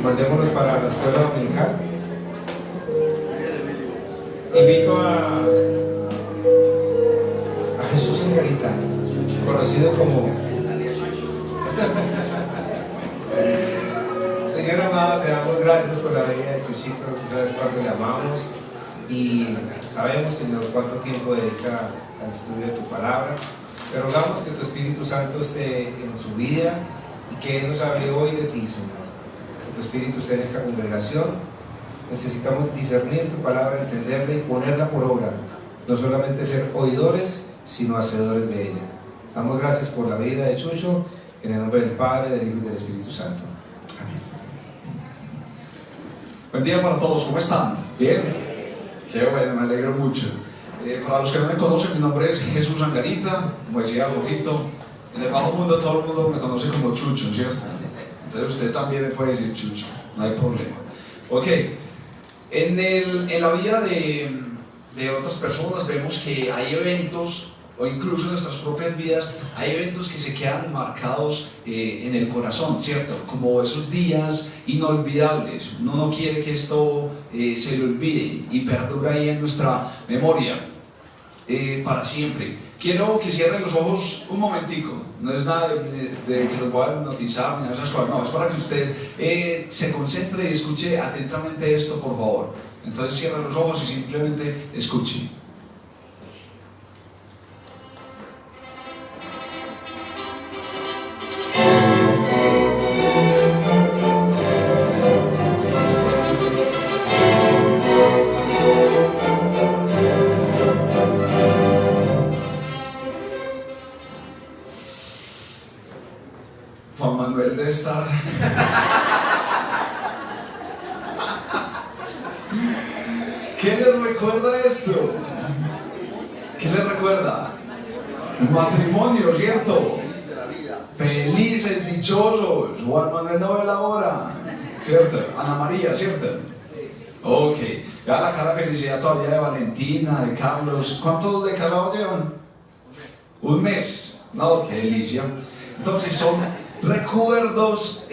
Mandémonos para la escuela dominical. Invito a Jesús Angarita, conocido como Señor amado, te damos gracias por la vida de Chuchito. Tú sabes cuánto le amamos y sabemos, Señor, cuánto tiempo dedica al estudio de tu palabra. Te rogamos que tu Espíritu Santo esté en su vida y que Él nos hable hoy de ti, Señor. Que tu Espíritu esté en esta congregación. Necesitamos discernir tu palabra, entenderla y ponerla por obra. No solamente ser oidores, sino hacedores de ella. Damos gracias por la vida de Chucho, en el nombre del Padre, del Hijo y del Espíritu Santo. Amén. Buen día para todos, ¿cómo están? ¿Bien? Qué bueno, me alegro mucho. Para los que no me conocen, mi nombre es Jesús Angarita, como decía Rojito. En el bajo mundo todo el mundo me conoce como Chucho, ¿cierto? Entonces usted también me puede decir Chucho, no hay problema. Ok, en la vida de otras personas vemos que hay eventos, o incluso en nuestras propias vidas, hay eventos que se quedan marcados en el corazón, ¿cierto? Como esos días inolvidables. Uno no quiere que esto se le olvide y perdure ahí en nuestra memoria para siempre. Quiero que cierren los ojos un momentico. No es nada de que los voy a hipnotizar ni nada de esas cosas. No, es para que usted se concentre y escuche atentamente esto, por favor. Entonces cierre los ojos y simplemente escuche. Juan Manuel debe estar. ¿Qué les recuerda esto? ¿Qué les recuerda? Un matrimonio, ¿cierto? Felices, dichosos. Juan Manuel no ve la hora, ¿cierto? Ana María, ¿cierto? Ok. Vea la cara de felicidad todavía de Valentina, de Carlos. ¿Cuántos de casados llevan? Un mes. No, qué delicia. Entonces son recuerdos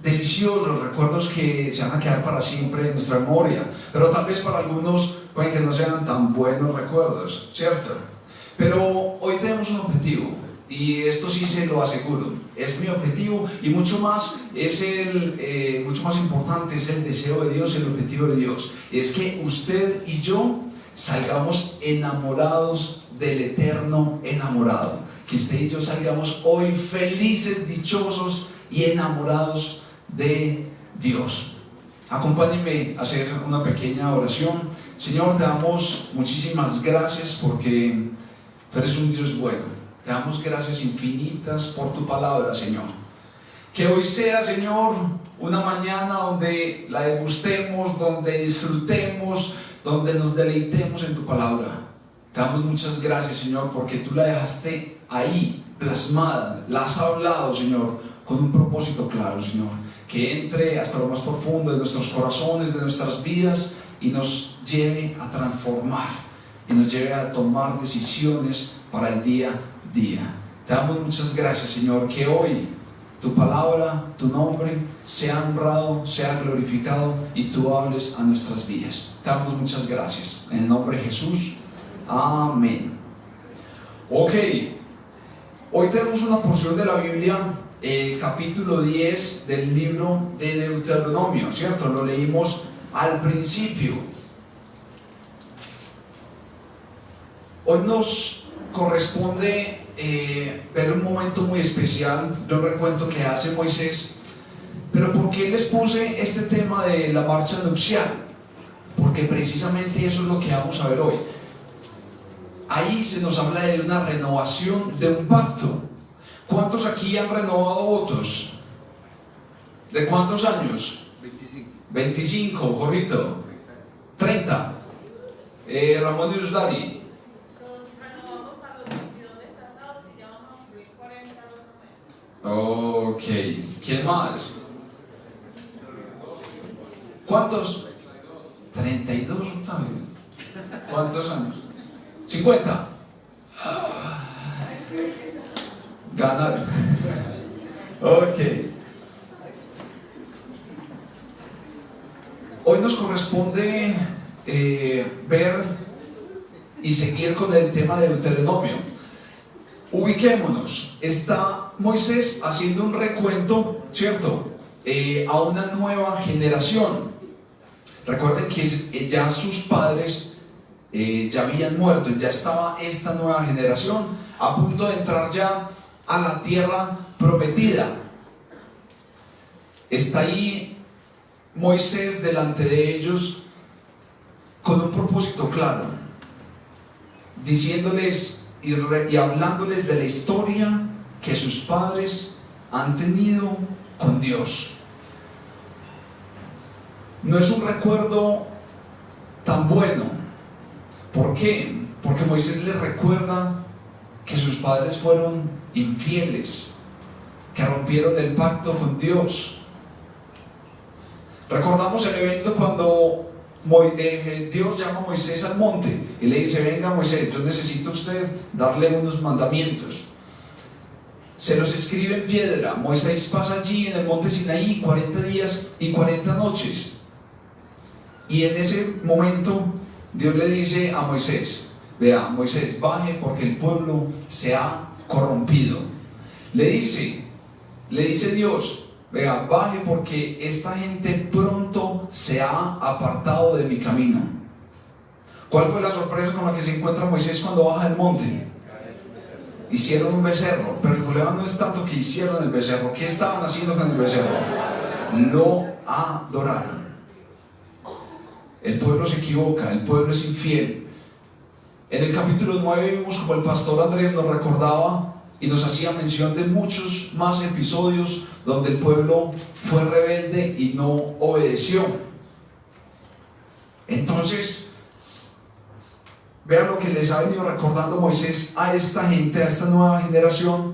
deliciosos, recuerdos que se van a quedar para siempre en nuestra memoria, pero tal vez para algunos pueden que no sean tan buenos recuerdos, ¿cierto? Pero hoy tenemos un objetivo, y esto sí se lo aseguro, es mi objetivo, y mucho más importante es el deseo de Dios, el objetivo de Dios, es que usted y yo salgamos enamorados del eterno enamorado, que usted y yo salgamos hoy felices, dichosos y enamorados de Dios. Acompáñenme a hacer una pequeña oración. Señor, te damos muchísimas gracias porque tú eres un Dios bueno. Te damos gracias infinitas por tu palabra, Señor. Que hoy sea, Señor, una mañana donde la degustemos, donde disfrutemos, donde nos deleitemos en tu palabra. Te damos muchas gracias, Señor, porque tú la dejaste ahí, plasmada, la has hablado, Señor, con un propósito claro, Señor, que entre hasta lo más profundo de nuestros corazones, de nuestras vidas, y nos lleve a transformar, y nos lleve a tomar decisiones para el día a día. Te damos muchas gracias, Señor, que hoy tu palabra, tu nombre, sea honrado, sea glorificado, y tú hables a nuestras vidas. Te damos muchas gracias, en el nombre de Jesús, amén. Ok, hoy tenemos una porción de la Biblia, capítulo 10 del libro de Deuteronomio, ¿cierto? Lo leímos al principio. Hoy nos corresponde ver un momento muy especial, de un recuento que hace Moisés. Pero ¿por qué les puse este tema de la marcha nupcial? Porque precisamente eso es lo que vamos a ver hoy. Ahí se nos habla de una renovación de un pacto. ¿Cuántos aquí han renovado votos? ¿De cuántos años? 25. 25, Jorrito. 30. Ramón y Usdari. Renovamos para los 22 de casados y ya vamos a cumplir 40 los meses. Ok. ¿Quién más? ¿Cuántos? 32, Octavio. ¿Cuántos años? 50. Ganaron. Ok. hoy nos corresponde ver y seguir con el tema de Deuteronomio. Ubiquémonos. Está Moisés haciendo un recuento, ¿cierto? A una nueva generación. Recuerden que ya sus padres ya habían muerto, ya estaba esta nueva generación a punto de entrar ya a la tierra prometida. Está ahí Moisés delante de ellos con un propósito claro, diciéndoles y hablándoles de la historia que sus padres han tenido con Dios. No es un recuerdo tan bueno. ¿Por qué? Porque Moisés les recuerda que sus padres fueron infieles, que rompieron el pacto con Dios. Recordamos el evento cuando Dios llama a Moisés al monte y le dice: venga Moisés, yo necesito a usted darle unos mandamientos. Se los escribe en piedra. Moisés pasa allí en el monte Sinaí 40 días y 40 noches. Y en ese momento Dios le dice a Moisés: vea, Moisés, baje porque el pueblo se ha corrompido. Le dice Dios: vea, baje porque esta gente pronto se ha apartado de mi camino. ¿Cuál fue la sorpresa con la que se encuentra Moisés cuando baja del monte? Hicieron un becerro, pero el problema no es tanto que hicieron el becerro. ¿Qué estaban haciendo con el becerro? Lo adoraron. El pueblo se equivoca, el pueblo es infiel. En el capítulo 9 vimos como el pastor Andrés nos recordaba y nos hacía mención de muchos más episodios donde el pueblo fue rebelde y no obedeció. Entonces, vean lo que les ha venido recordando Moisés a esta gente, a esta nueva generación.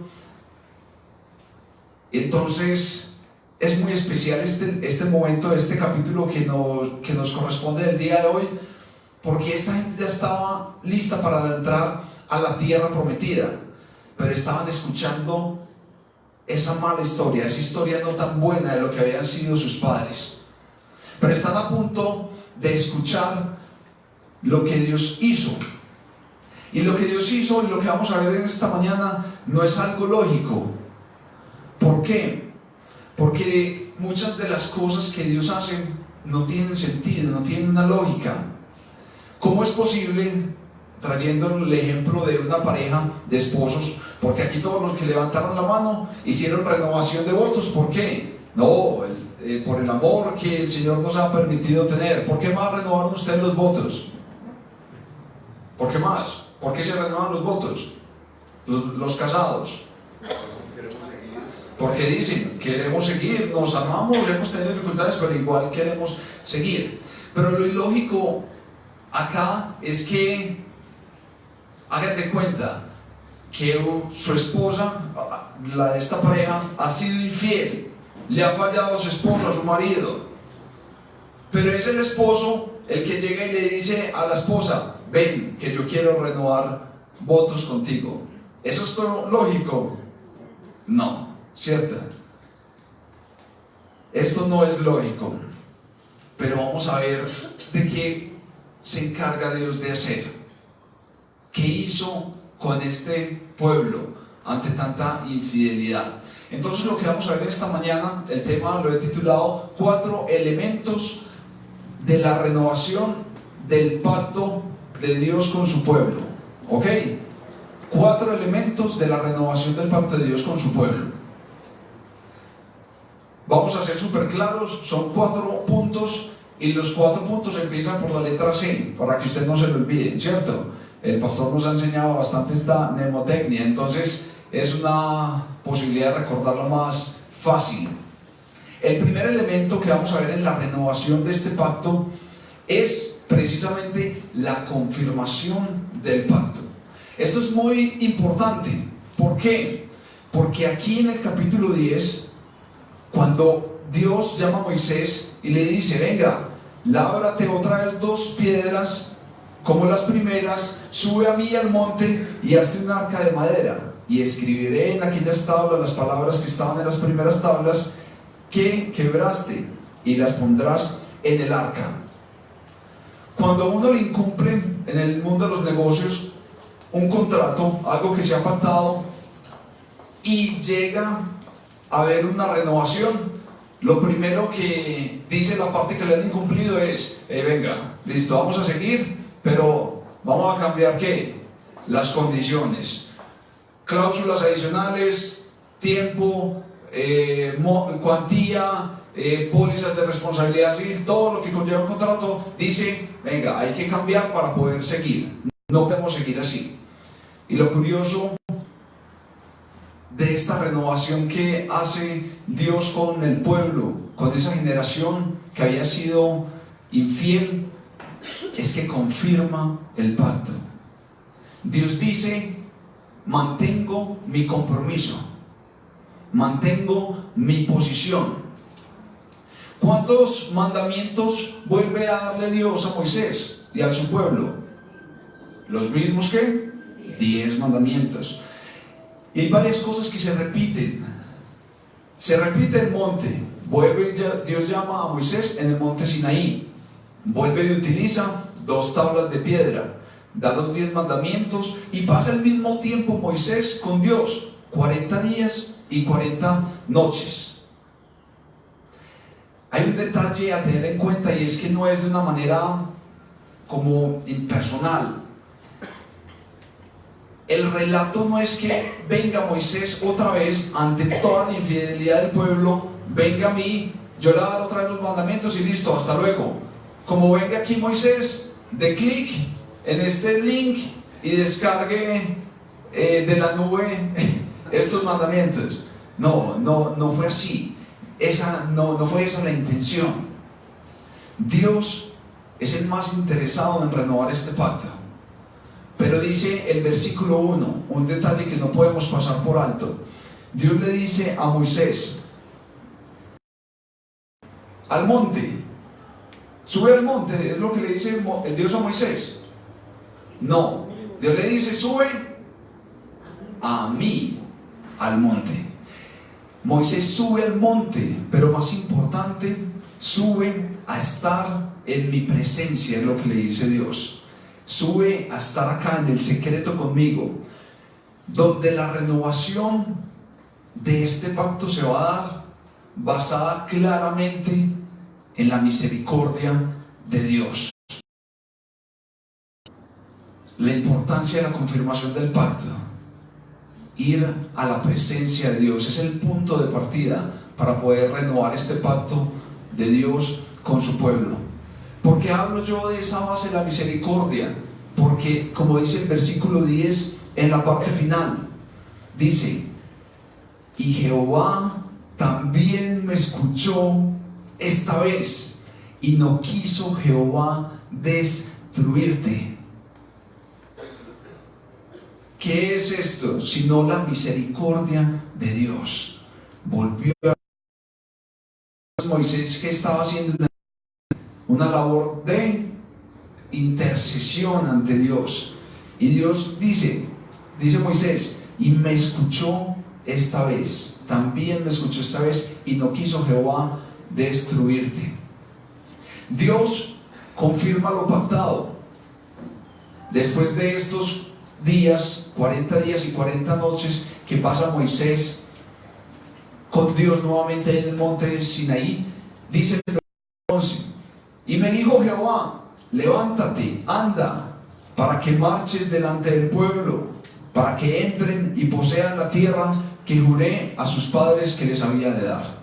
Entonces, es muy especial este momento, este capítulo que nos corresponde del día de hoy, porque esta gente ya estaba lista para entrar a la tierra prometida, pero estaban escuchando esa mala historia, esa historia no tan buena de lo que habían sido sus padres. Pero están a punto de escuchar lo que Dios hizo. Y lo que Dios hizo y lo que vamos a ver en esta mañana no es algo lógico. ¿Por qué? Porque muchas de las cosas que Dios hace no tienen sentido, no tienen una lógica. ¿Cómo es posible, trayendo el ejemplo de una pareja de esposos, porque aquí todos los que levantaron la mano hicieron renovación de votos? ¿Por qué? No, por el amor que el Señor nos ha permitido tener. ¿Por qué más renovaron ustedes los votos? ¿Por qué más? ¿Por qué se renuevan los votos? Los casados. Porque dicen: queremos seguir, nos amamos, hemos tenido dificultades, pero igual queremos seguir. Pero lo ilógico acá es que hagan de cuenta que su esposa, la de esta pareja, ha sido infiel, le ha fallado a su esposo, a su marido, pero es el esposo el que llega y le dice a la esposa: ven, que yo quiero renovar votos contigo. ¿Eso es todo lógico? No, ¿cierto? Esto no es lógico, pero vamos a ver de qué se encarga Dios de hacer. ¿Qué hizo con este pueblo ante tanta infidelidad? Entonces, lo que vamos a ver esta mañana, el tema lo he titulado 4 elementos de la renovación del pacto de Dios con su pueblo. ¿Ok? 4 elementos de la renovación del pacto de Dios con su pueblo. Vamos a ser súper claros, son 4 puntos y los 4 puntos empiezan por la letra C, para que usted no se lo olvide, ¿cierto? El pastor nos ha enseñado bastante esta mnemotecnia, entonces es una posibilidad de recordarlo más fácil. El primer elemento que vamos a ver en la renovación de este pacto es precisamente la confirmación del pacto. Esto es muy importante. ¿Por qué? Porque aquí en el capítulo 10, cuando Dios llama a Moisés y le dice: venga, lábrate otra vez 2 piedras como las primeras, sube a mí al monte y hazte un arca de madera, y escribiré en aquellas tablas las palabras que estaban en las primeras tablas que quebraste, y las pondrás en el arca. Cuando uno le incumple en el mundo de los negocios un contrato, algo que se ha pactado, y llega a haber una renovación, lo primero que dice la parte que le han incumplido es, venga, listo, vamos a seguir, pero vamos a cambiar ¿qué? Las condiciones, cláusulas adicionales, tiempo, cuantía, pólizas de responsabilidad civil, todo lo que conlleva un contrato. Dice, venga, hay que cambiar para poder seguir, no podemos seguir así. Y lo curioso de esta renovación que hace Dios con el pueblo, con esa generación que había sido infiel, es que confirma el pacto. Dios dice, mantengo mi compromiso, mantengo mi posición. ¿Cuántos mandamientos vuelve a darle Dios a Moisés y a su pueblo? Los mismos que 10 mandamientos. Y hay varias cosas que se repiten. Se repite el monte. Dios llama a Moisés en el monte Sinaí. Vuelve y utiliza 2 tablas de piedra. Da los 10 mandamientos y pasa el mismo tiempo Moisés con Dios. 40 días y 40 noches. Hay un detalle a tener en cuenta, y es que no es de una manera como impersonal. El relato no es que venga Moisés otra vez ante toda la infidelidad del pueblo, venga a mí, yo le voy a dar otra vez los mandamientos y listo, hasta luego. Como venga aquí Moisés, de clic en este link y descargue de la nube estos mandamientos. No fue así. No fue esa la intención. Dios es el más interesado en renovar este pacto. Pero dice el versículo 1, un detalle que no podemos pasar por alto. Dios le dice a Moisés, al monte, sube al monte, es lo que le dice el Dios a Moisés. No, Dios le dice, sube a mí al monte. Moisés sube al monte, pero más importante, sube a estar en mi presencia, es lo que le dice Dios. Sube a estar acá en el secreto conmigo, donde la renovación de este pacto se va a dar basada claramente en la misericordia de Dios. La importancia de la confirmación del pacto, ir a la presencia de Dios, es el punto de partida para poder renovar este pacto de Dios con su pueblo. ¿Por qué hablo yo de esa base de la misericordia? Porque, como dice el versículo 10 en la parte final, dice, y Jehová también me escuchó esta vez, y no quiso Jehová destruirte. ¿Qué es esto? Sino la misericordia de Dios. Volvió a Moisés, que estaba haciendo una labor de intercesión ante Dios. Y Dios dice Moisés, y me escuchó esta vez, también me escuchó esta vez, y no quiso Jehová destruirte. Dios confirma lo pactado. Después de estos días, 40 días y 40 noches que pasa Moisés con Dios nuevamente en el monte Sinaí, dice el versículo 11, y me dijo Jehová, levántate, anda, para que marches delante del pueblo, para que entren y posean la tierra que juré a sus padres que les había de dar.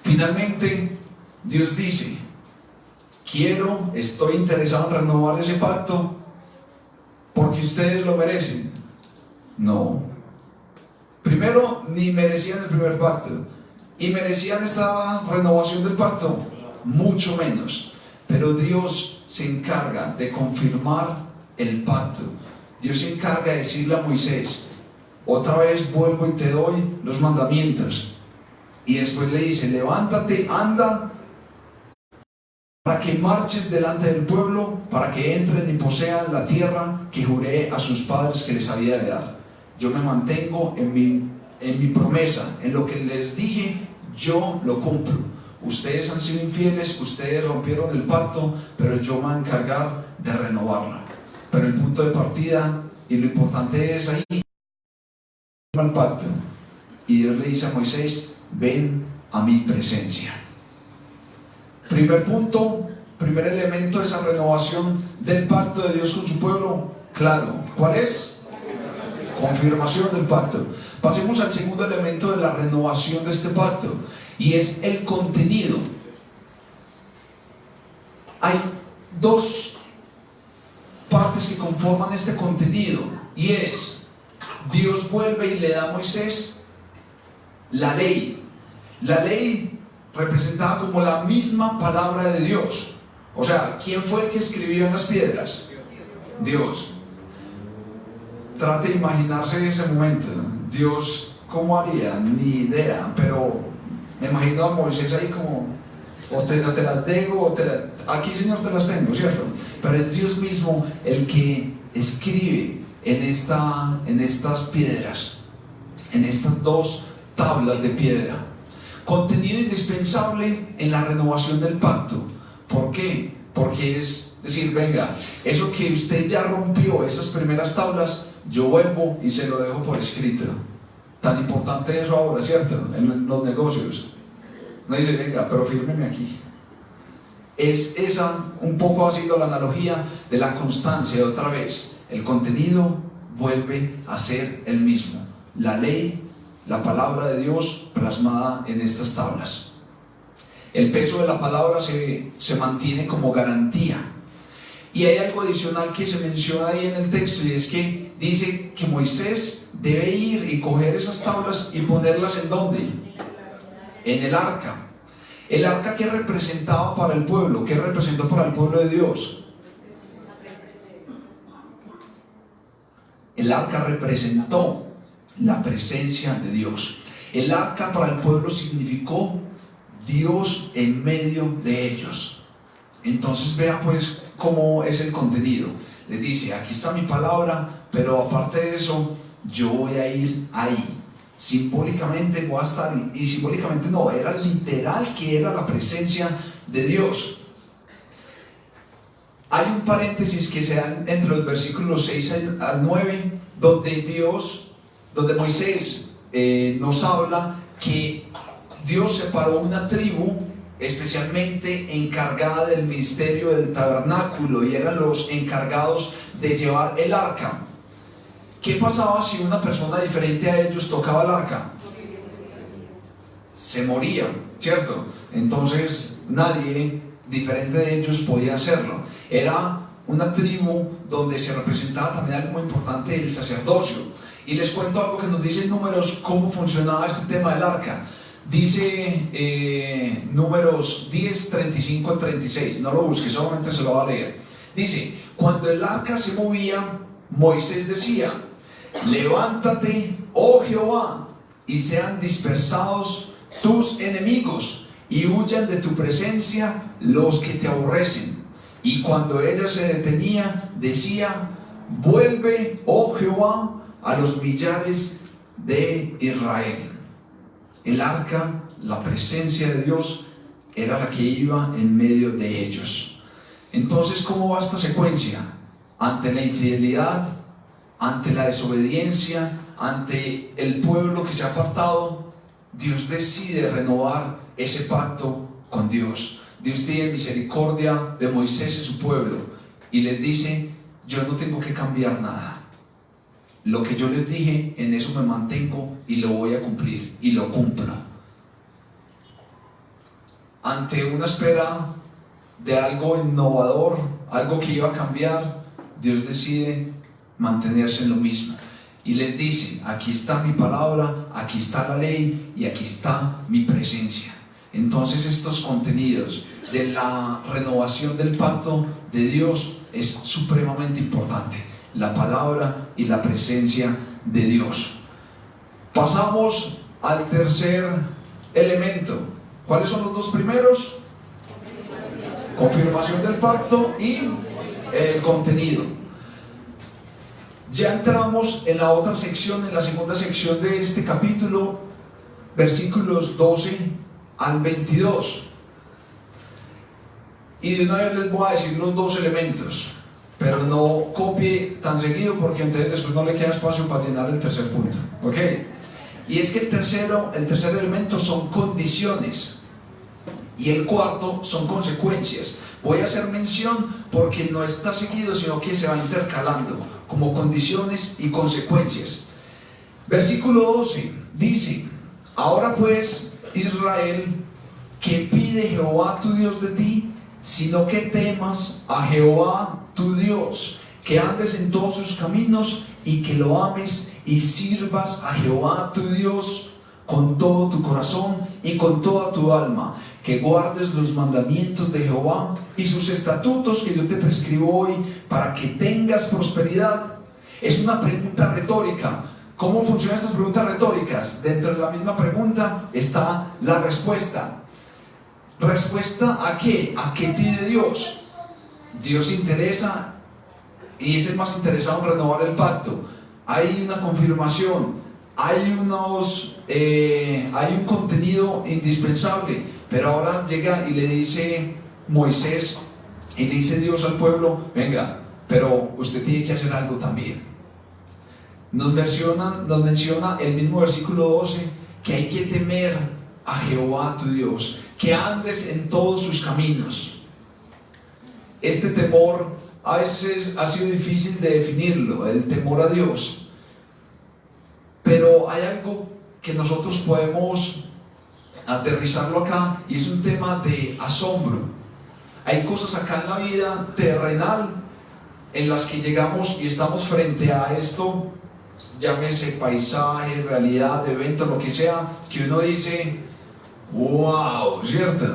Finalmente, Dios dice, estoy interesado en renovar ese pacto porque ustedes lo merecen. No. Primero, ni merecían el primer pacto, y merecían esta renovación del pacto, mucho menos. Pero Dios se encarga de confirmar el pacto. Dios se encarga de decirle a Moisés, otra vez vuelvo y te doy los mandamientos. Y después le dice, levántate, anda, para que marches delante del pueblo, para que entren y posean la tierra que juré a sus padres que les había de dar. Yo me mantengo en mi promesa, en lo que les dije, yo lo cumplo. ustedes han sido infieles, ustedes rompieron el pacto, pero yo me voy a encargar de renovarlo. Pero el punto de partida y lo importante es ahí el pacto. Y Dios le dice a Moisés: ven a mi presencia. Primer punto, primer elemento de esa renovación del pacto de Dios con su pueblo, claro. ¿Cuál es? Confirmación del pacto. Pasemos al segundo elemento de la renovación de este pacto, y es el contenido. Hay dos partes que conforman este contenido, y es: Dios vuelve y le da a Moisés la ley. La ley representada como la misma palabra de Dios. O sea, ¿quién fue el que escribió en las piedras? Dios. Trate de imaginarse ese momento. Dios, ¿cómo haría? Ni idea, pero me imagino a Moisés ahí como: o te las dejo, o aquí, Señor, te las tengo, ¿cierto? Pero es Dios mismo el que escribe en estas piedras, en estas dos tablas de piedra. Contenido indispensable en la renovación del pacto. ¿Por qué? Porque es decir, venga, eso que usted ya rompió, esas primeras tablas, yo vuelvo y se lo dejo por escrito. Tan importante eso ahora, ¿cierto? En los negocios. No dice: venga, pero fírmeme aquí. Es esa, un poco ha sido la analogía de la constancia. Otra vez, el contenido vuelve a ser el mismo. La ley, la palabra de Dios plasmada en estas tablas. El peso de la palabra se mantiene como garantía. Y hay algo adicional que se menciona ahí en el texto, y es que dice que Moisés debe ir y coger esas tablas y ponerlas ¿en dónde? En el arca. El arca, ¿qué representaba para el pueblo? ¿Qué representó para el pueblo de Dios? El arca representó la presencia de Dios. El arca para el pueblo significó Dios en medio de ellos. Entonces vea pues cómo es el contenido. Les dice: aquí está mi palabra, pero aparte de eso, yo voy a ir ahí. Simbólicamente voy a estar, y simbólicamente no, era literal que era la presencia de Dios. Hay un paréntesis que se da entre los versículos 6 al 9, donde Moisés nos habla que Dios separó una tribu especialmente encargada del ministerio del tabernáculo, y eran los encargados de llevar el arca. ¿Qué pasaba si una persona diferente a ellos tocaba el arca? Se moría, ¿cierto? Entonces nadie diferente de ellos podía hacerlo. Era una tribu donde se representaba también algo muy importante, el sacerdocio. Y les cuento algo que nos dice en Números, cómo funcionaba este tema del arca. Dice Números 10, 35 al 36, no lo busque, solamente se lo va a leer. Dice: cuando el arca se movía, Moisés decía: levántate, oh Jehová, y sean dispersados tus enemigos, y huyan de tu presencia los que te aborrecen. Y cuando ella se detenía, decía: vuelve, oh Jehová, a los millares de Israel. El arca, la presencia de Dios, era la que iba en medio de ellos. Entonces, ¿cómo va esta secuencia? Ante la infidelidad, ante la desobediencia, ante el pueblo que se ha apartado, Dios decide renovar ese pacto con Dios. Dios tiene misericordia de Moisés y su pueblo, y les dice: yo no tengo que cambiar nada. Lo que yo les dije, en eso me mantengo y lo voy a cumplir, y lo cumplo. Ante una espera de algo innovador, algo que iba a cambiar, Dios decide mantenerse en lo mismo. Y les dice: aquí está mi palabra, aquí está la ley y aquí está mi presencia. Entonces estos contenidos de la renovación del pacto de Dios es supremamente importante. La palabra y la presencia de Dios. Pasamos al tercer elemento. ¿Cuáles son los dos primeros? Confirmación del pacto y el contenido. Ya entramos en la otra sección, en la segunda sección de este capítulo, versículos 12 al 22. Y de una vez les voy a decir los dos elementos, pero no copie tan seguido porque entonces después no le queda espacio para llenar el tercer punto, ¿ok? Y es que el tercer elemento son condiciones y el cuarto son consecuencias. Voy a hacer mención porque no está seguido, sino que se va intercalando como condiciones y consecuencias. Versículo 12 dice: ahora pues, Israel, ¿qué pide Jehová tu Dios de ti? Sino que temas a Jehová tu Dios, que andes en todos sus caminos y que lo ames y sirvas a Jehová tu Dios con todo tu corazón y con toda tu alma, que guardes los mandamientos de Jehová y sus estatutos que yo te prescribo hoy, para que tengas prosperidad. Es una pregunta retórica. ¿Cómo funcionan estas preguntas retóricas? Dentro de la misma pregunta está la respuesta. ¿Respuesta a qué? ¿A qué pide Dios? Dios interesa y es el más interesado en renovar el pacto. Hay una confirmación, hay un contenido indispensable, pero ahora llega y le dice Moisés, y le dice Dios al pueblo: venga, pero usted tiene que hacer algo también. Nos menciona el mismo versículo 12 que hay que temer a Jehová tu Dios, que andes en todos sus caminos. Este temor a veces ha sido difícil de definirlo, el temor a Dios, pero hay algo que nosotros podemos aterrizarlo acá, y es un tema de asombro. Hay cosas acá en la vida terrenal en las que llegamos y estamos frente a esto, llámese paisaje, realidad, evento, lo que sea, que uno dice: wow, ¿cierto?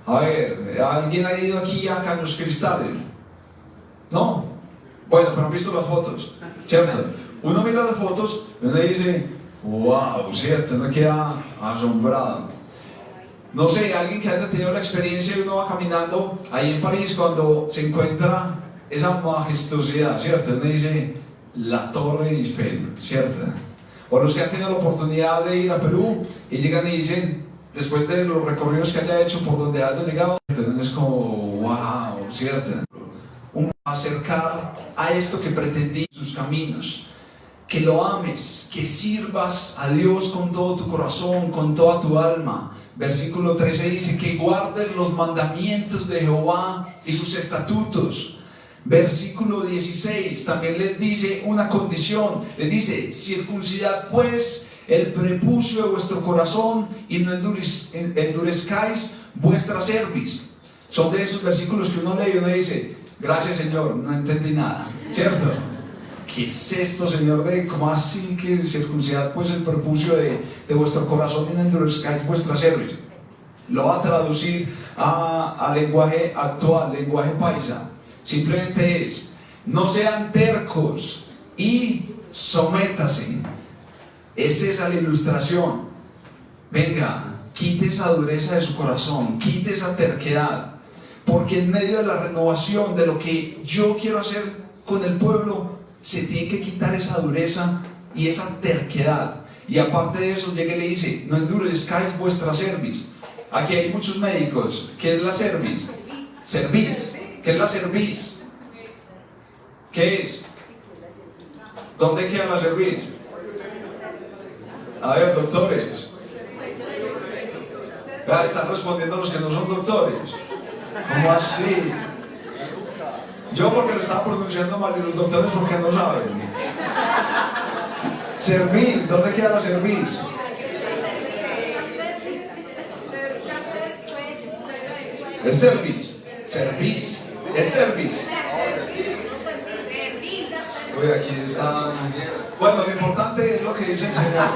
A ver, ¿alguien ha ido aquí a Caños Cristales? ¿No? Bueno, pero han visto las fotos, ¿cierto? Uno mira las fotos y uno dice: wow, ¿cierto? Uno queda asombrado. No sé, alguien que haya tenido la experiencia y uno va caminando ahí en París cuando se encuentra esa majestuosidad, ¿cierto? Uno dice: la Torre Eiffel, ¿cierto? O los que han tenido la oportunidad de ir a Perú y llegan y dicen, después de los recorridos que haya hecho por donde haya llegado, entonces es como wow, ¿cierto? Un acercar a esto que pretendí, sus caminos, que lo ames, que sirvas a Dios con todo tu corazón, con toda tu alma. Versículo 13 dice: que guardes los mandamientos de Jehová y sus estatutos. Versículo 16 también les dice una condición, les dice: circuncidad pues el prepucio de vuestro corazón y no endurezcáis vuestra cerviz. Son de esos versículos que uno lee y uno dice: gracias Señor, no entendí nada, ¿cierto? ¿Qué es esto, Señor? ¿Cómo así que circuncidad pues el prepucio de vuestro corazón y no endurezcáis vuestra cerviz? Lo va a traducir a lenguaje actual, lenguaje paisa. Simplemente es: no sean tercos y sométase. Es esa la ilustración. Venga, quite esa dureza de su corazón, quite esa terquedad, porque en medio de la renovación de lo que yo quiero hacer con el pueblo, se tiene que quitar esa dureza y esa terquedad. Y aparte de eso llega y le dice: no endurezcáis vuestra cerviz. Aquí hay muchos médicos. ¿Qué es la cerviz? Cerviz. ¿Qué es la cerviz? ¿Qué es? ¿Dónde queda la cerviz? A ver, doctores. Están respondiendo los que no son doctores. ¿Cómo así? Yo porque lo estaba pronunciando mal y los doctores porque no saben. Cerviz, ¿dónde queda la cerviz? Es cerviz. Cerviz. Es cerviz. Uy, aquí está. Bueno, lo importante es lo que dice el Señor.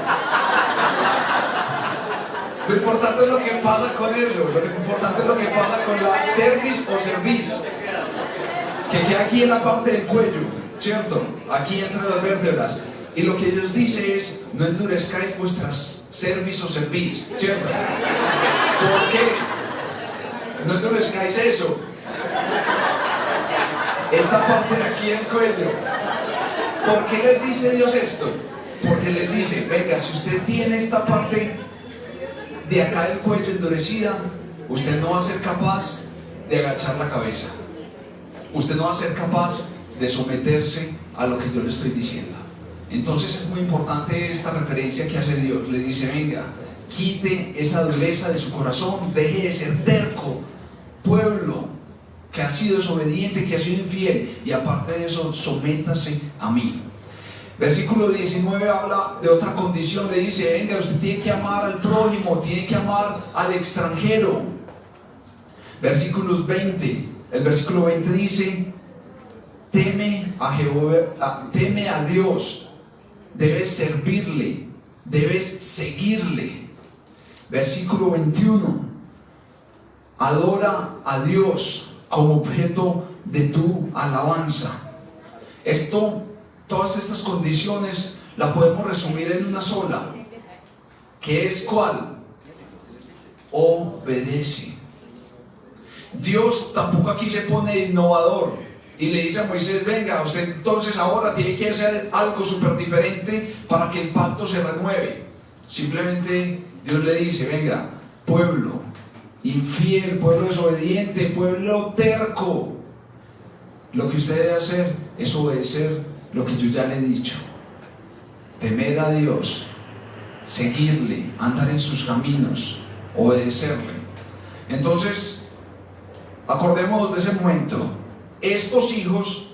Lo importante es lo que pasa con ello. Lo importante es lo que pasa con la cerviz o cerviz, que queda aquí en la parte del cuello, ¿cierto? Aquí entre las vértebras. Y lo que Dios dice es: no endurezcáis vuestras cerviz o cerviz, ¿cierto? ¿Por qué? No endurezcáis eso. Esta parte de aquí del cuello. ¿Por qué les dice Dios esto? Porque les dice: venga, si usted tiene esta parte de acá del cuello endurecida, usted no va a ser capaz de agachar la cabeza. Usted no va a ser capaz de someterse a lo que yo le estoy diciendo. Entonces es muy importante esta referencia que hace Dios. Le dice, venga, quite esa dureza de su corazón, deje de ser terco, pueblo que ha sido desobediente, que ha sido infiel, y aparte de eso, sométase a mí. Versículo 19 habla de otra condición, le dice, venga, usted tiene que amar al prójimo, tiene que amar al extranjero. Versículos 20, el versículo 20 dice, teme a Jehová, teme a Dios, debes servirle, debes seguirle. Versículo 21, adora a Dios como objeto de tu alabanza. Todas estas condiciones las podemos resumir en una sola, que es ¿cuál? Obedece. Dios tampoco aquí se pone innovador y le dice a Moisés, venga, usted entonces ahora tiene que hacer algo súper diferente para que el pacto se renueve. Simplemente Dios le dice, venga, pueblo infiel, pueblo desobediente, pueblo terco, lo que usted debe hacer es obedecer lo que yo ya le he dicho. Temer a Dios, seguirle, andar en sus caminos, obedecerle. Entonces, acordémonos de ese momento. Estos hijos,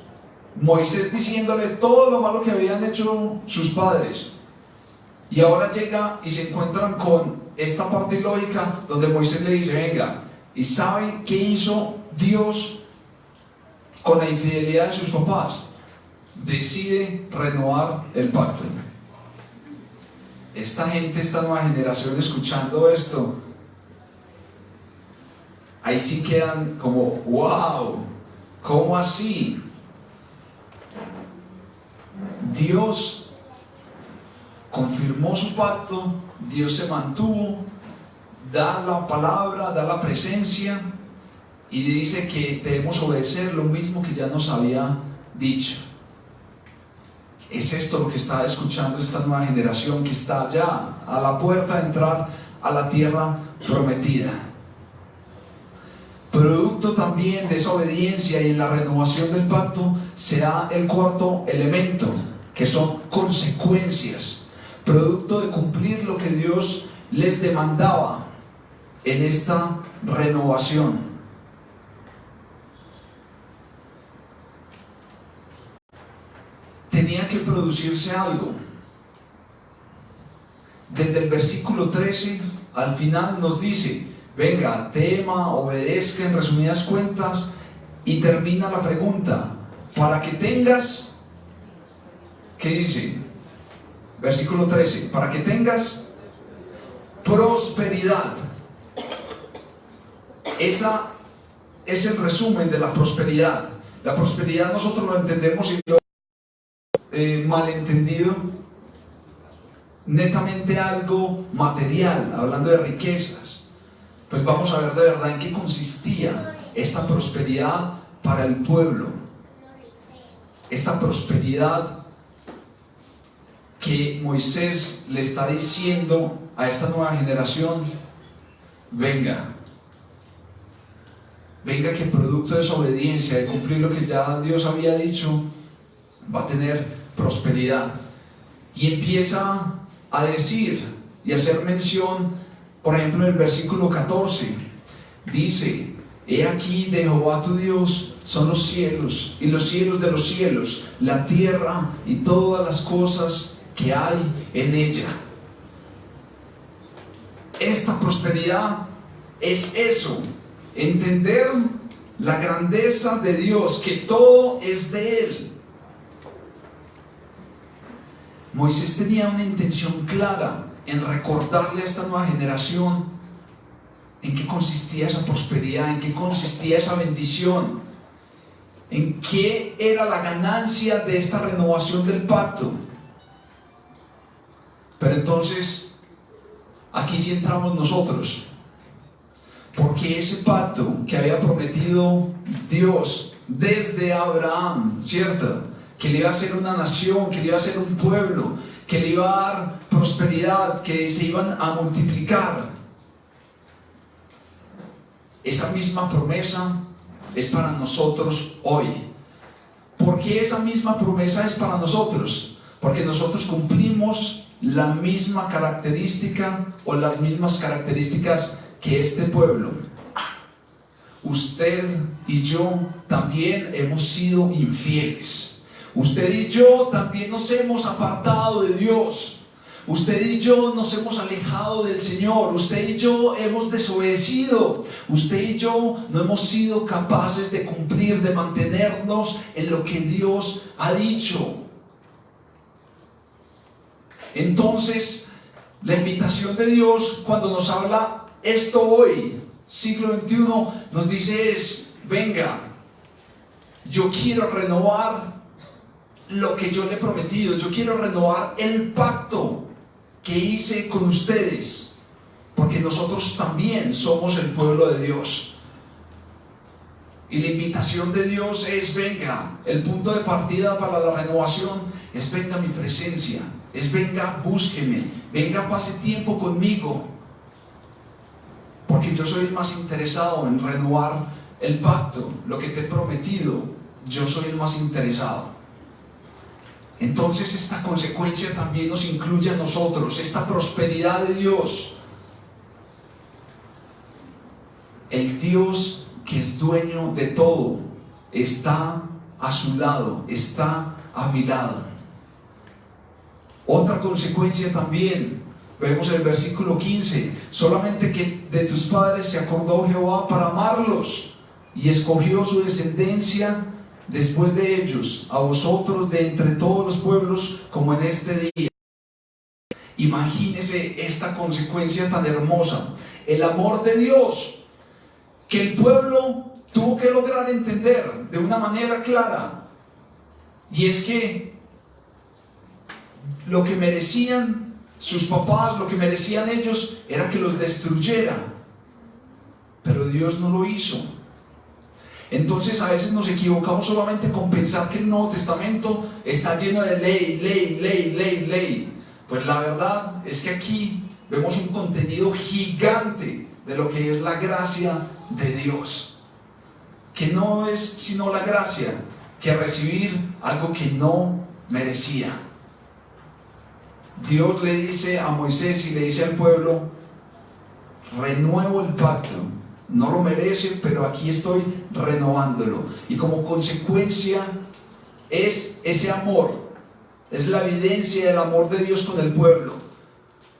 Moisés diciéndole todo lo malo que habían hecho sus padres, y ahora llega y se encuentran con esta parte lógica donde Moisés le dice, venga, ¿y sabe qué hizo Dios con la infidelidad de sus papás? Decide renovar el pacto. Esta gente, esta nueva generación escuchando esto, ahí sí quedan como, wow, ¿cómo así? Dios confirmó su pacto, Dios se mantuvo, da la palabra, da la presencia y dice que debemos obedecer lo mismo que ya nos había dicho. Es esto lo que está escuchando esta nueva generación que está ya a la puerta de entrar a la tierra prometida. Producto también de esa obediencia y en la renovación del pacto se da el cuarto elemento, que son consecuencias. Producto de cumplir lo que Dios les demandaba en esta renovación. Tenía que producirse algo. Desde el versículo 13 al final nos dice, venga, tema, obedezca, en resumidas cuentas, y termina la pregunta, para que tengas, ¿qué dice? Versículo 13, para que tengas prosperidad. Esa es el resumen de la prosperidad. La prosperidad nosotros lo entendemos y lo malentendido, netamente algo material, hablando de riquezas. Pues vamos a ver de verdad en qué consistía esta prosperidad para el pueblo. Esta prosperidad que Moisés le está diciendo a esta nueva generación, venga que producto de esa obediencia, de cumplir lo que ya Dios había dicho, va a tener prosperidad. Y empieza a decir y a hacer mención, por ejemplo en el versículo 14, dice, he aquí de Jehová tu Dios son los cielos y los cielos de los cielos, la tierra y todas las cosas que hay en ella. Esta prosperidad es eso, entender la grandeza de Dios, que todo es de Él. Moisés tenía una intención clara en recordarle a esta nueva generación en qué consistía esa prosperidad, en qué consistía esa bendición, en qué era la ganancia de esta renovación del pacto. Pero entonces, aquí sí entramos nosotros, porque ese pacto que había prometido Dios desde Abraham, ¿cierto?, que le iba a hacer una nación, que le iba a hacer un pueblo, que le iba a dar prosperidad, que se iban a multiplicar. esa misma promesa es para nosotros hoy. ¿Por qué esa misma promesa es para nosotros? Porque nosotros cumplimos la misma característica o las mismas características que este pueblo. Usted y yo también hemos sido infieles. Usted y yo también nos hemos apartado de Dios. Usted y yo nos hemos alejado del Señor. Usted y yo hemos desobedecido. Usted y yo no hemos sido capaces de cumplir, de mantenernos en lo que Dios ha dicho. Entonces, la invitación de Dios cuando nos habla esto hoy, siglo XXI, nos dice es: venga, yo quiero renovar lo que yo le he prometido. Yo quiero renovar el pacto que hice con ustedes, porque nosotros también somos el pueblo de Dios. Y la invitación de Dios es: venga, el punto de partida para la renovación es: venga a mi presencia, es: venga, búsqueme, venga, pase tiempo conmigo, porque yo soy el más interesado en renovar el pacto, lo que te he prometido. Yo soy el más interesado. Entonces esta consecuencia también nos incluye a nosotros, esta prosperidad de Dios. El Dios que es dueño de todo está a su lado, está a mi lado. Otra consecuencia también, vemos el versículo 15: solamente que de tus padres se acordó Jehová para amarlos, y escogió su descendencia después de ellos, a vosotros de entre todos los pueblos, como en este día. Imagínese esta consecuencia tan hermosa, el amor de Dios, que el pueblo tuvo que lograr entender de una manera clara. Y es que lo que merecían sus papás, lo que merecían ellos, era que los destruyera, pero Dios no lo hizo. Entonces a veces nos equivocamos solamente con pensar que el Nuevo Testamento está lleno de ley. Pues la verdad es que aquí vemos un contenido gigante de lo que es la gracia de Dios, que no es sino la gracia, que recibir algo que no merecía. Dios le dice a Moisés y le dice al pueblo: renuevo el pacto. No lo merece, pero aquí estoy renovándolo. Y como consecuencia es ese amor, es la evidencia del amor de Dios con el pueblo.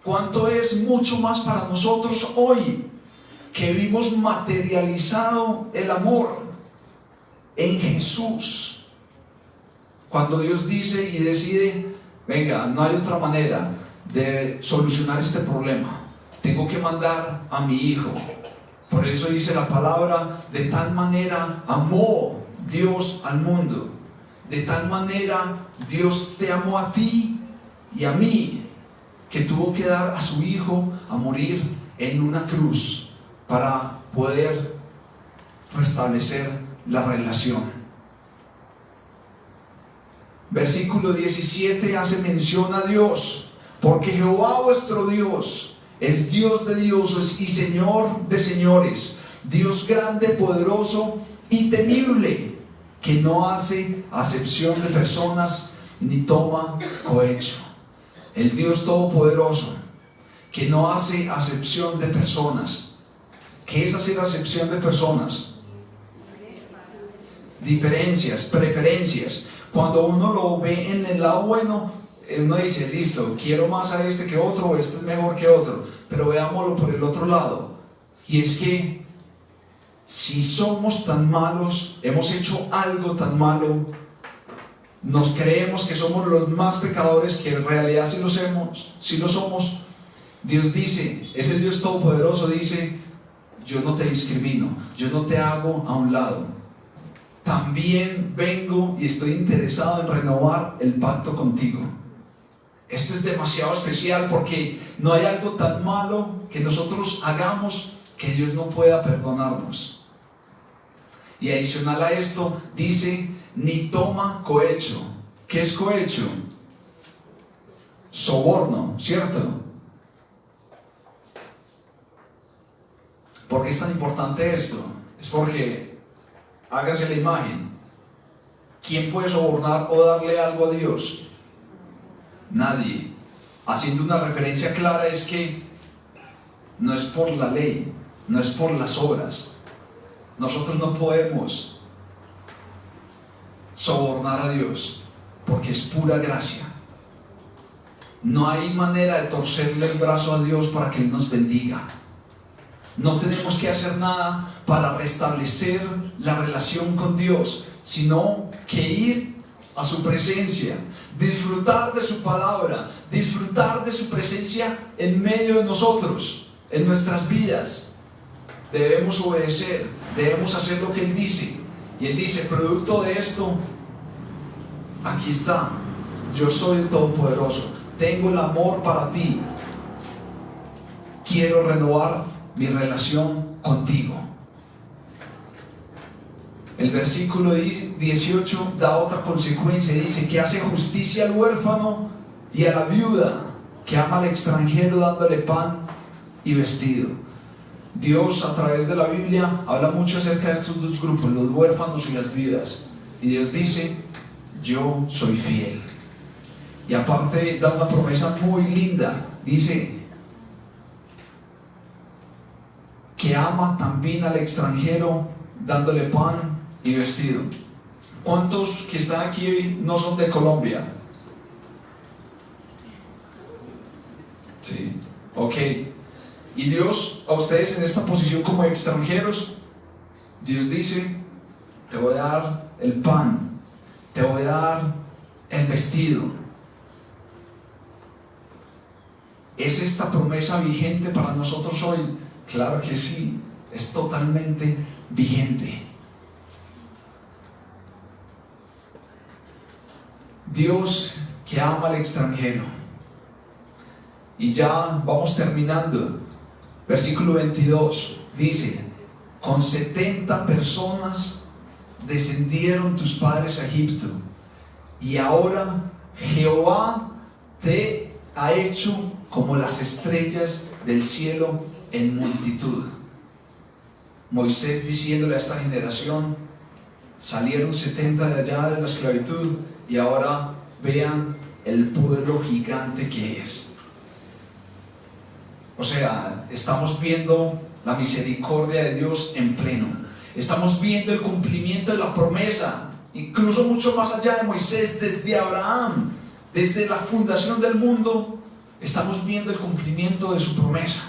¿Cuánto es mucho más para nosotros hoy, que vimos materializado el amor en Jesús? Cuando Dios dice y decide: venga, no hay otra manera de solucionar este problema, tengo que mandar a mi Hijo. Por eso dice la palabra: de tal manera amó Dios al mundo, de tal manera Dios te amó a ti y a mí, que tuvo que dar a su Hijo a morir en una cruz para poder restablecer la relación. Versículo 17 hace mención a Dios: porque Jehová vuestro Dios es Dios de dioses y Señor de señores, Dios grande, poderoso y temible, que no hace acepción de personas ni toma cohecho. El Dios todopoderoso, que no hace acepción de personas. ¿Qué es hacer acepción de personas? Diferencias, preferencias. Cuando uno lo ve en el lado bueno, uno dice: listo, quiero más a este que otro, o este es mejor que otro. Pero veámoslo por el otro lado, y es que si somos tan malos, hemos hecho algo tan malo, nos creemos que somos los más pecadores, que en realidad sí lo somos. Dios dice, ese Dios todopoderoso dice: yo no te discrimino, yo no te hago a un lado. También vengo y estoy interesado en renovar el pacto contigo. Esto es demasiado especial, porque no hay algo tan malo que nosotros hagamos que Dios no pueda perdonarnos. Y adicional a esto dice: ni toma cohecho. ¿Qué es cohecho? Soborno, ¿cierto? ¿Por qué es tan importante esto? Es porque, háganse la imagen, ¿quién puede sobornar o darle algo a Dios? Nadie. Haciendo una referencia clara es que no es por la ley, no es por las obras. Nosotros no podemos sobornar a Dios porque es pura gracia. No hay manera de torcerle el brazo a Dios para que Él nos bendiga. No tenemos que hacer nada para restablecer la relación con Dios, sino que ir a su presencia, disfrutar de su palabra, disfrutar de su presencia en medio de nosotros, en nuestras vidas. Debemos obedecer, debemos hacer lo que Él dice. Y Él dice, producto de esto, aquí está, yo soy el Todopoderoso, tengo el amor para ti, quiero renovar mi relación contigo. El versículo 18 da otra consecuencia, dice que hace justicia al huérfano y a la viuda, que ama al extranjero dándole pan y vestido. Dios a través de la Biblia habla mucho acerca de estos dos grupos, los huérfanos y las viudas, y Dios dice, yo soy fiel. Y aparte da una promesa muy linda, dice que ama también al extranjero dándole pan y vestido. ¿Cuántos que están aquí no son de Colombia? Sí, ok. Y Dios, a ustedes en esta posición como extranjeros, Dios dice, te voy a dar el pan, te voy a dar el vestido. ¿Es esta promesa vigente para nosotros hoy? Claro que sí, es totalmente vigente. Dios que ama al extranjero. Y ya vamos terminando. Versículo 22 dice, con 70 personas descendieron tus padres a Egipto, y ahora Jehová te ha hecho como las estrellas del cielo en multitud. Moisés diciéndole a esta generación, salieron 70 de allá de la esclavitud y ahora vean el pueblo gigante que es. O sea, estamos viendo la misericordia de Dios en pleno. Estamos viendo el cumplimiento de la promesa, incluso mucho más allá de Moisés, desde Abraham, desde la fundación del mundo, estamos viendo el cumplimiento de su promesa.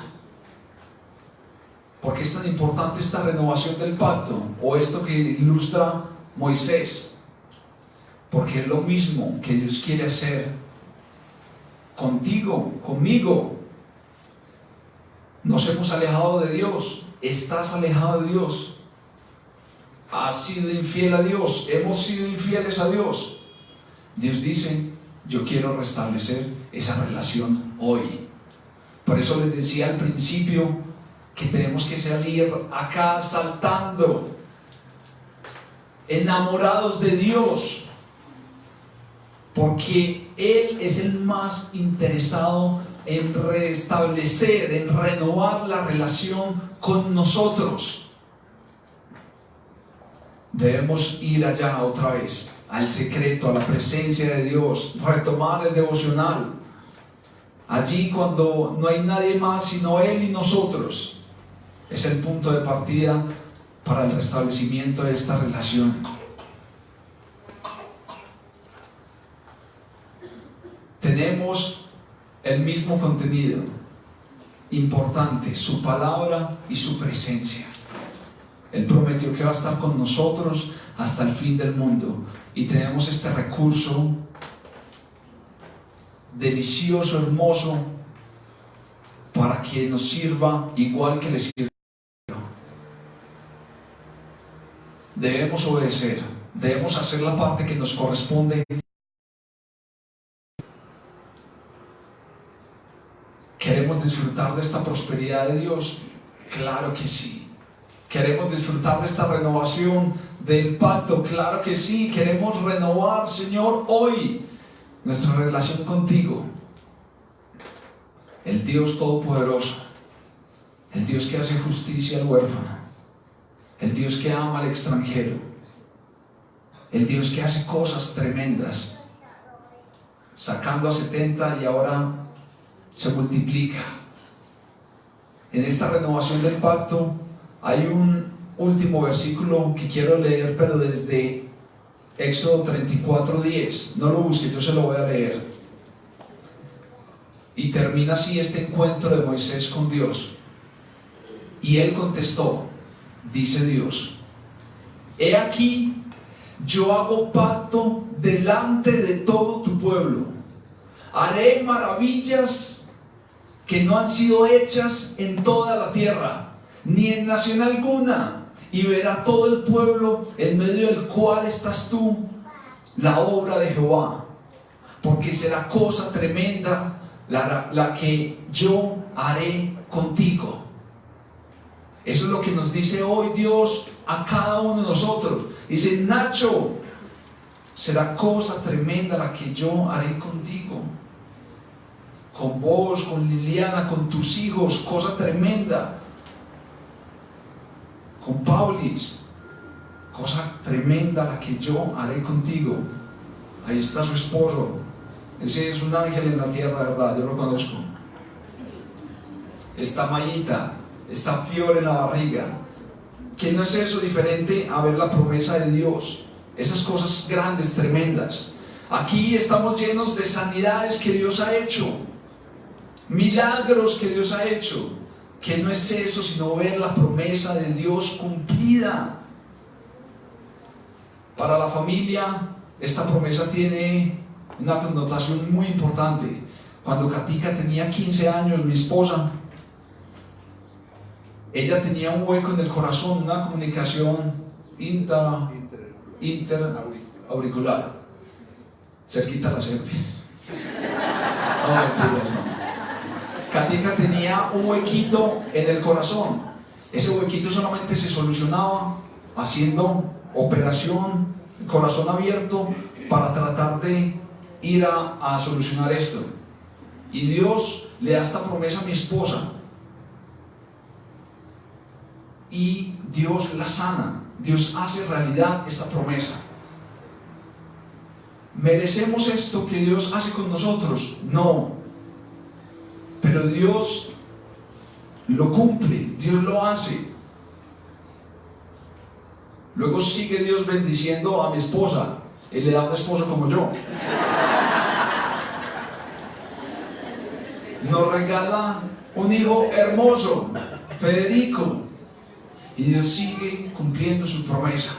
¿Por qué es tan importante esta renovación del pacto? O esto que ilustra Moisés. Porque es lo mismo que Dios quiere hacer contigo, conmigo. Nos hemos alejado de Dios. Estás alejado de Dios. Has sido infiel a Dios. Hemos sido infieles a Dios. Dios dice, yo quiero restablecer esa relación hoy. Por eso les decía al principio que tenemos que salir acá saltando, enamorados de Dios, porque Él es el más interesado en restablecer, en renovar la relación con nosotros. Debemos ir allá otra vez, al secreto, a la presencia de Dios, retomar el devocional. Allí cuando no hay nadie más sino Él y nosotros, es el punto de partida para el restablecimiento de esta relación. Tenemos el mismo contenido, importante, su palabra y su presencia. Él prometió que va a estar con nosotros hasta el fin del mundo, y tenemos este recurso delicioso, hermoso, para que nos sirva igual que le sirve. Debemos obedecer, debemos hacer la parte que nos corresponde. ¿Queremos disfrutar de esta prosperidad de Dios? Claro que sí. ¿Queremos disfrutar de esta renovación del pacto? Claro que sí. Queremos renovar, Señor, hoy nuestra relación contigo. El Dios Todopoderoso, el Dios que hace justicia al huérfano, el Dios que ama al extranjero, el Dios que hace cosas tremendas, sacando a 70 y ahora se multiplica. En esta renovación del pacto hay un último versículo que quiero leer, pero desde Éxodo 34:10. No lo busque, yo se lo voy a leer. Y termina así este encuentro de Moisés con Dios. Y él contestó, dice Dios: he aquí, yo hago pacto delante de todo tu pueblo. Haré maravillas que no han sido hechas en toda la tierra, ni en nación alguna. Y verá todo el pueblo en medio del cual estás tú la obra de Jehová, porque será cosa tremenda la que yo haré contigo. Eso es lo que nos dice hoy Dios a cada uno de nosotros. Dice: Nacho, será cosa tremenda la que yo haré contigo, con vos, con Liliana, con tus hijos, cosa tremenda. Con Paulis, cosa tremenda la que yo haré contigo. Ahí está su esposo. Ese es un ángel en la tierra, ¿verdad? Yo lo conozco. Está Mayita, está Fiore en la barriga. ¿Qué no es eso diferente a ver la promesa de Dios? Esas cosas grandes, tremendas. Aquí estamos llenos de sanidades que Dios ha hecho, milagros que Dios ha hecho. Que no es eso, sino ver la promesa de Dios cumplida. Para la familia, esta promesa tiene una connotación muy importante. Cuando Katica tenía 15 años, mi esposa, ella tenía un hueco en el corazón, una comunicación interauricular, cerquita a la cerviz. No, mentiras, no. Katica tenía un huequito en el corazón. Ese huequito solamente se solucionaba haciendo operación, corazón abierto, para tratar de ir a solucionar esto. Y Dios le da esta promesa a mi esposa. Y Dios la sana. Dios hace realidad esta promesa. ¿Merecemos esto que Dios hace con nosotros? No. Pero Dios lo cumple, Dios lo hace. Luego sigue Dios bendiciendo a mi esposa. Él le da un esposo como yo. Nos regala un hijo hermoso, Federico. Y Dios sigue cumpliendo su promesa.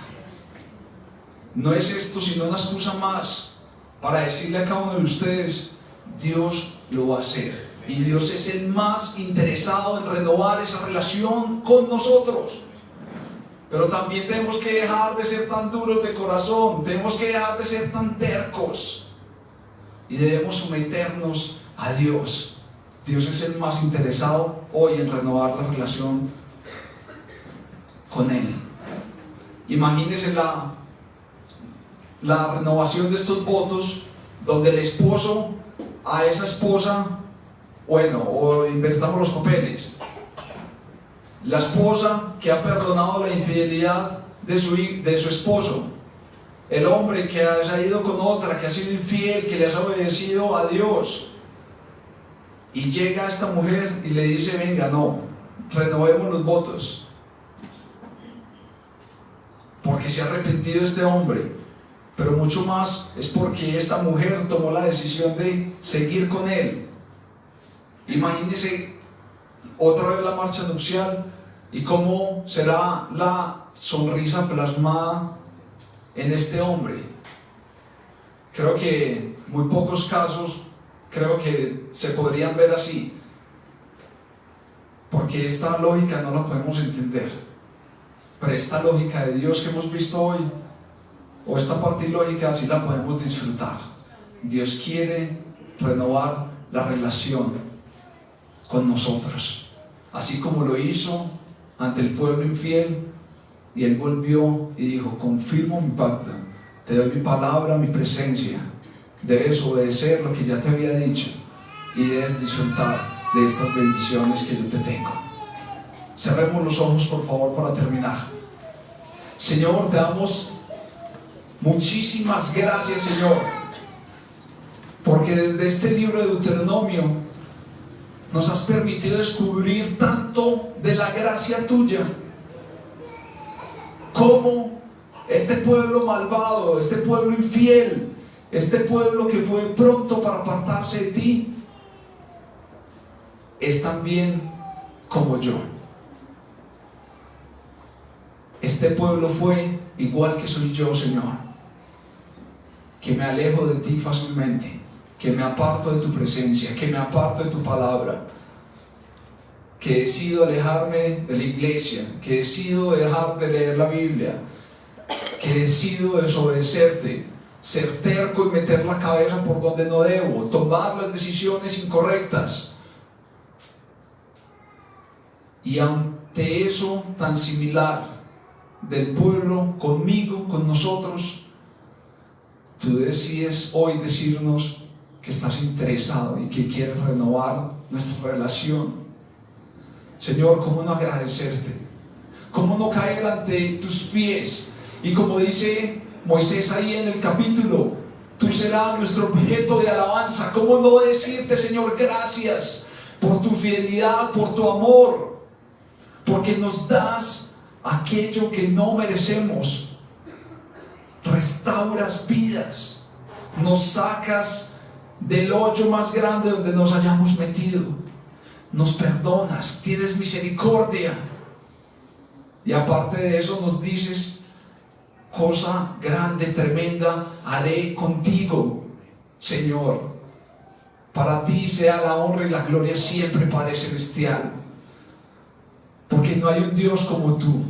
No es esto sino una excusa más para decirle a cada uno de ustedes: Dios lo va a hacer. Y Dios es el más interesado en renovar esa relación con nosotros. Pero también tenemos que dejar de ser tan duros de corazón. Tenemos que dejar de ser tan tercos. Y debemos someternos a Dios. Dios es el más interesado hoy en renovar la relación con Él. Imagínense la renovación de estos votos, donde el esposo a esa esposa, bueno, o invertamos los papeles, la esposa que ha perdonado la infidelidad de su esposo, el hombre que se ha ido con otra, que ha sido infiel, que le ha desobedecido a Dios, y llega esta mujer y le dice: venga, no, renovemos los votos, porque se ha arrepentido este hombre. Pero mucho más es porque esta mujer tomó la decisión de seguir con él. Imagínense otra vez la marcha nupcial y cómo será la sonrisa plasmada en este hombre. Creo que muy pocos casos creo que se podrían ver así, porque esta lógica no la podemos entender. Pero esta lógica de Dios que hemos visto hoy, o esta parte lógica, sí la podemos disfrutar. Dios quiere renovar la relación con nosotros, así como lo hizo ante el pueblo infiel. Y Él volvió y dijo: confirmo mi pacto, te doy mi palabra, mi presencia, debes obedecer lo que ya te había dicho y debes disfrutar de estas bendiciones que yo te tengo. Cerremos los ojos, por favor, para terminar. Señor, te damos muchísimas gracias, Señor, porque desde este libro de Deuteronomio nos has permitido descubrir tanto de la gracia tuya, como este pueblo malvado, este pueblo infiel, este pueblo que fue pronto para apartarse de ti, es también como yo. Este pueblo fue igual que soy yo, Señor, que me alejo de ti fácilmente, que me aparto de tu presencia, que me aparto de tu palabra, que decido alejarme de la iglesia, que decido dejar de leer la Biblia, que decido desobedecerte, ser terco y meter la cabeza por donde no debo, tomar las decisiones incorrectas. Y ante eso tan similar del pueblo conmigo, con nosotros, tú decides hoy decirnos que estás interesado y que quieres renovar nuestra relación. Señor, ¿cómo no agradecerte? ¿Cómo no caer ante tus pies? Y como dice Moisés ahí en el capítulo, tú serás nuestro objeto de alabanza. ¿Cómo no decirte, Señor, gracias por tu fidelidad, por tu amor, porque nos das aquello que no merecemos? Restauras vidas, nos sacas del hoyo más grande donde nos hayamos metido, nos perdonas, tienes misericordia, y aparte de eso nos dices: cosa grande, tremenda haré contigo. Señor, para ti sea la honra y la gloria siempre, Padre Celestial, porque no hay un Dios como tú.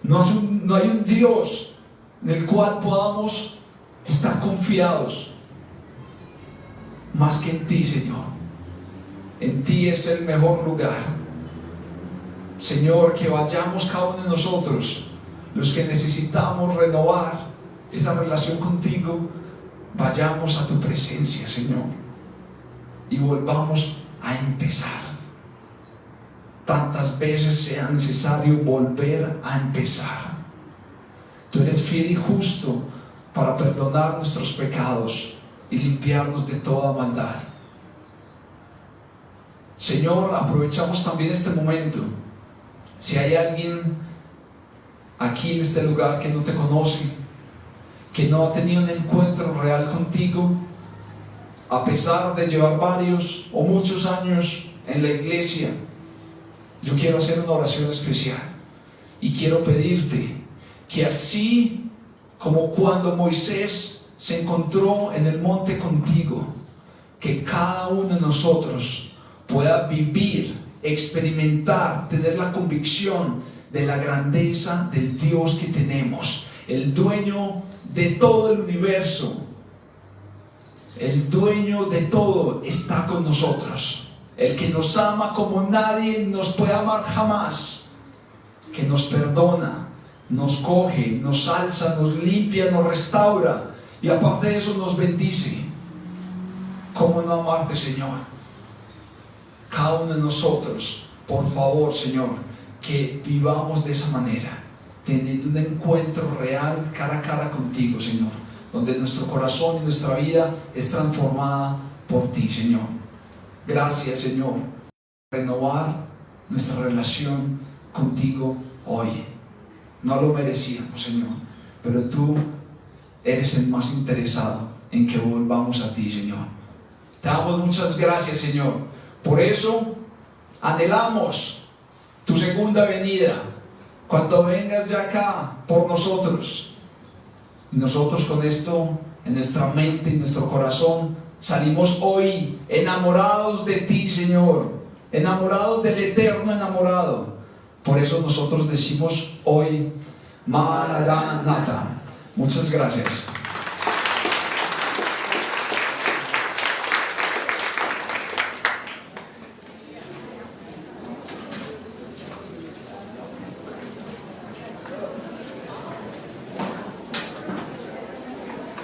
No hay un Dios en el cual podamos estar confiados más que en ti, Señor. En ti es el mejor lugar. Señor, que vayamos cada uno de nosotros, los que necesitamos renovar esa relación contigo, vayamos a tu presencia, Señor, y volvamos a empezar. Tantas veces sea necesario volver a empezar. Tú eres fiel y justo para perdonar nuestros pecados y limpiarnos de toda maldad. Señor, aprovechamos también este momento. Si hay alguien aquí en este lugar que no te conoce, que no ha tenido un encuentro real contigo, a pesar de llevar varios o muchos años en la iglesia, yo quiero hacer una oración especial y quiero pedirte que así como cuando Moisés se encontró en el monte contigo, que cada uno de nosotros pueda vivir, experimentar, tener la convicción de la grandeza del Dios que tenemos, el dueño de todo el universo, el dueño de todo está con nosotros, el que nos ama como nadie nos puede amar jamás, que nos perdona, nos coge, nos alza, nos limpia, nos restaura y aparte de eso nos bendice. ¿Cómo no amarte, Señor? Cada uno de nosotros, por favor, Señor, que vivamos de esa manera, teniendo un encuentro real cara a cara contigo, Señor, donde nuestro corazón y nuestra vida es transformada por ti, Señor. Gracias, Señor, por renovar nuestra relación contigo hoy. No lo merecíamos, Señor, pero tú eres el más interesado en que volvamos a ti, Señor. Te damos muchas gracias, Señor. Por eso anhelamos tu segunda venida, cuando vengas ya acá por nosotros. Y nosotros con esto en nuestra mente y nuestro corazón salimos hoy enamorados de ti, Señor, enamorados del eterno enamorado. Por eso nosotros decimos hoy, Maranatha. Muchas gracias.